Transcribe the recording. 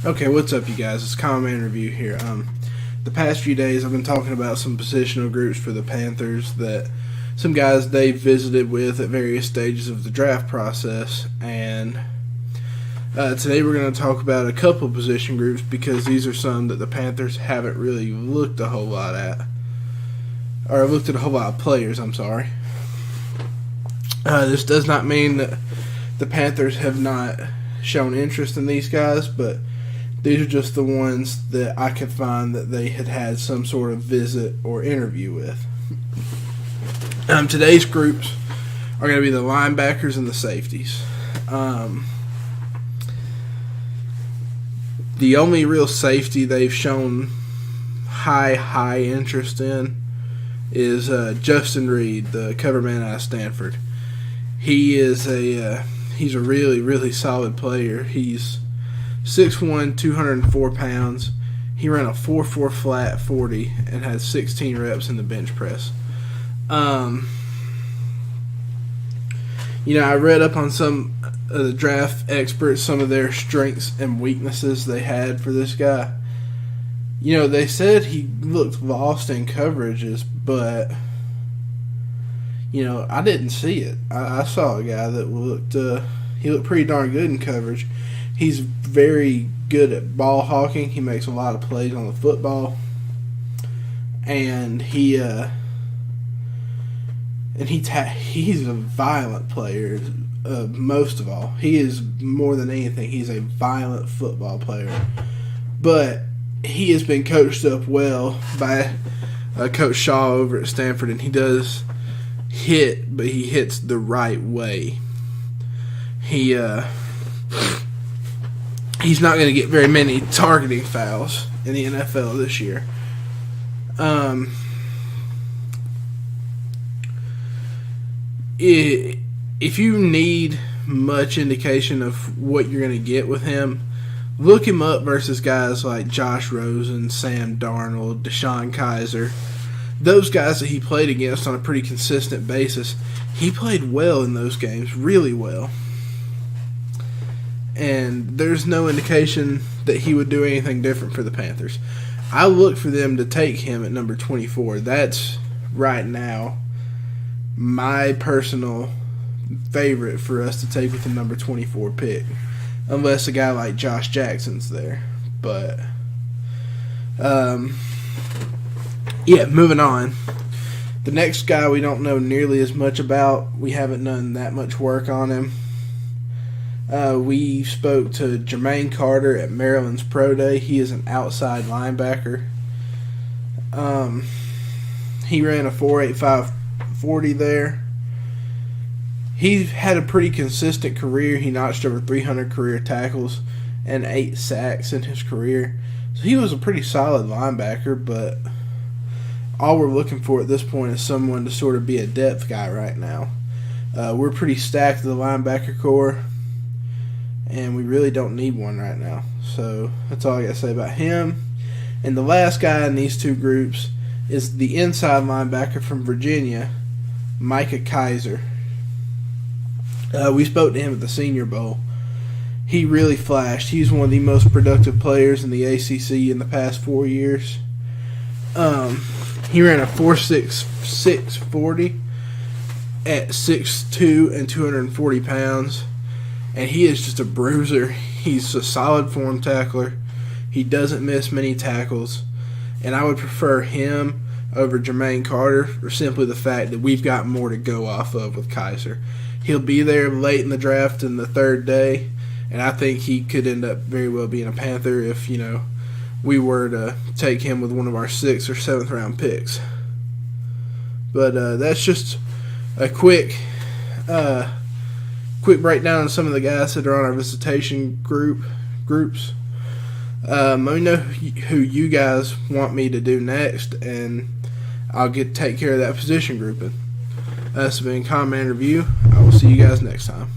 Okay, what's up, you guys? It's Common Man Review here. The past few days, I've been talking about some positional groups for the Panthers that some guys they visited with at various stages of the draft process, and today we're going to talk about a couple position groups because these are some that the Panthers haven't really looked a whole lot at, or looked at a whole lot of players. I'm sorry. This does not mean that the Panthers have not shown interest in these guys, but these are just the ones that I could find that they had had some sort of visit or interview with. Today's groups are going to be the linebackers and the safeties. The only real safety they've shown high interest in is Justin Reed, the cover man out of Stanford. He's a really solid player. He's 6'1", 204 pounds. He ran a 4.4 flat 40 and had 16 reps in the bench press. I read up on some of the draft experts, some of their strengths and weaknesses they had for this guy. They said he looked lost in coverages, but I didn't see it. I saw a guy that looked pretty darn good in coverage. He's very good at ball hawking. He makes a lot of plays on the football, and he's a violent player. Most of all, he is more than anything. He's a violent football player, but he has been coached up well by Coach Shaw over at Stanford, and he does hit, but he hits the right way. He's not going to get very many targeting fouls in the NFL this year. If you need much indication of what you're going to get with him, look him up versus guys like Josh Rosen, Sam Darnold, Deshaun Kaiser. Those guys that he played against on a pretty consistent basis, he played well in those games, really well. And there's no indication that he would do anything different for the Panthers. I look for them to take him at number 24. That's right now my personal favorite for us to take with the number 24 pick, unless a guy like Josh Jackson's there. But moving on. The next guy we don't know nearly as much about. We haven't done that much work on him. We spoke to Jermaine Carter at Maryland's Pro Day. He is an outside linebacker. He ran a 4.85 40 there. He had a pretty consistent career. He notched over 300 career tackles and 8 sacks in his career. So he was a pretty solid linebacker, but all we're looking for at this point is someone to sort of be a depth guy right now. We're pretty stacked at the linebacker core, and we really don't need one right now. So that's all I got to say about him. And the last guy in these two groups is the inside linebacker from Virginia, Micah Kaiser. We spoke to him at the Senior Bowl. He really flashed. He's one of the most productive players in the ACC in the past 4 years. He ran a 4.66 40 at 6'2" and 240 pounds. And he is just a bruiser. He's a solid form tackler. He doesn't miss many tackles. And I would prefer him over Jermaine Carter for simply the fact that we've got more to go off of with Kaiser. He'll be there late in the draft in the third day, and I think he could end up very well being a Panther if, we were to take him with one of our 6th or 7th round picks. But that's just a quick breakdown of some of the guys that are on our visitation groups. Let me know who you guys want me to do next, and I'll take care of that position grouping. This has been Common Man Review. I will see you guys next time.